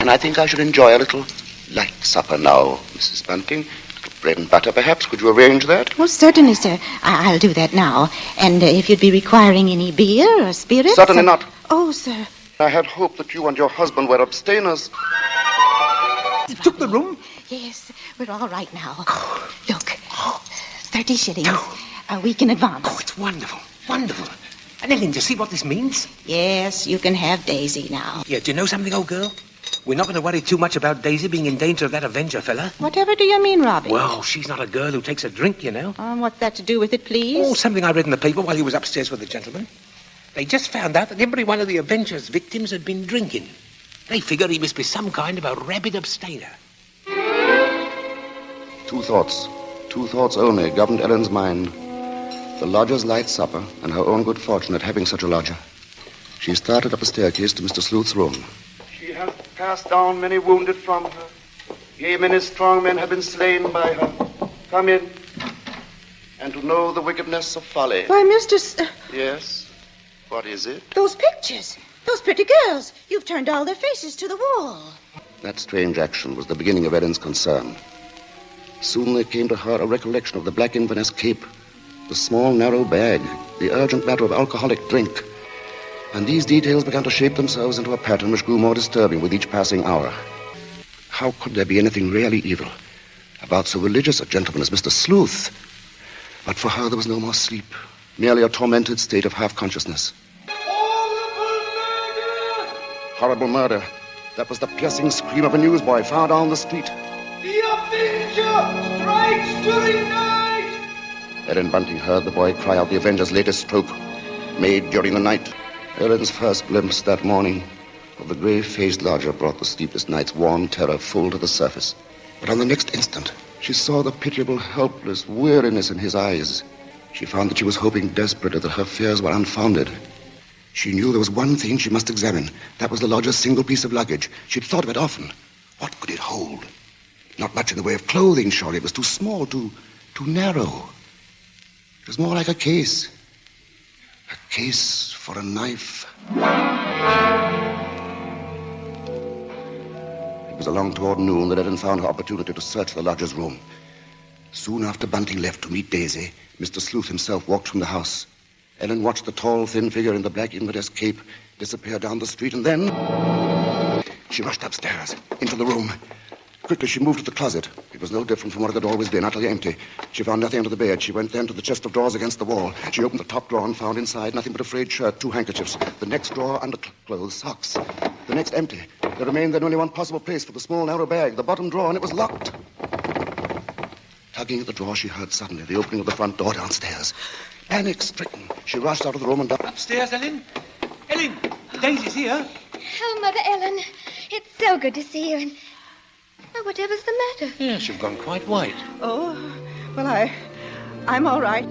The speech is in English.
And I think I should enjoy a little light supper now, Mrs. Bunting. A little bread and butter, perhaps. Could you arrange that? Oh, certainly, sir. I'll do that now. And if you'd be requiring any beer or spirits... Certainly not. Oh, sir. I had hoped that you and your husband were abstainers. You took the room? Yes, we're all right now. Look, 30 shillings. A week in advance. Oh, it's wonderful. Wonderful. And Ellen, do you see what this means? Yes, you can have Daisy now. Yeah, do you know something, old girl? We're not going to worry too much about Daisy being in danger of that Avenger fella. Whatever do you mean, Robbie? Well, she's not a girl who takes a drink, you know. What's that to do with it, please? Oh, something I read in the paper while he was upstairs with the gentleman. They just found out that every one of the Avenger's victims had been drinking. They figured he must be some kind of a rabid abstainer. Two thoughts only governed Ellen's mind. The lodger's light supper and her own good fortune at having such a lodger. She started up a staircase to Mr. Sleuth's room. She has cast down many wounded from her. Yea, many strong men have been slain by her. Come in. And to know the wickedness of folly. Why, Mr. Yes? What is it? Those pictures. Those pretty girls. You've turned all their faces to the wall. That strange action was the beginning of Ellen's concern. Soon there came to her a recollection of the black Inverness cape, the small, narrow bag, the urgent matter of alcoholic drink. And these details began to shape themselves into a pattern which grew more disturbing with each passing hour. How could there be anything really evil about so religious a gentleman as Mr. Sleuth? But for her there was no more sleep, merely a tormented state of half-consciousness. Horrible murder. That was the piercing scream of a newsboy far down the street. The Avenger strikes during night! Ellen Bunting heard the boy cry out the Avenger's latest stroke, made during the night. Ellen's first glimpse that morning of the grey-faced lodger brought the sleepless night's warm terror full to the surface. But on the next instant, she saw the pitiable, helpless weariness in his eyes. She found that she was hoping desperately that her fears were unfounded. She knew there was one thing she must examine. That was the lodger's single piece of luggage. She'd thought of it often. What could it hold? Not much in the way of clothing, surely. It was too small, too narrow. It was more like a case. A case for a knife. It was along toward noon that Ellen found her opportunity to search the lodger's room. Soon after Bunting left to meet Daisy, Mr. Sleuth himself walked from the house. Ellen watched the tall, thin figure in the black Inverness cape disappear down the street, and then she rushed upstairs, into the room. Quickly, she moved to the closet. It was no different from what it had always been, utterly empty. She found nothing under the bed. She went then to the chest of drawers against the wall. She opened the top drawer and found inside nothing but a frayed shirt, 2 handkerchiefs. The next drawer, underclothes, socks. The next empty. There remained then only one possible place for the small, narrow bag, the bottom drawer, and it was locked. Tugging at the drawer, she heard suddenly the opening of the front door downstairs. Panic-stricken, she rushed out of the room and down. Upstairs, Ellen? Ellen, Daisy's here. Oh, Mother Ellen, it's so good to see you. And whatever's the matter? Yes, you've gone quite white. Oh, well, I'm all right.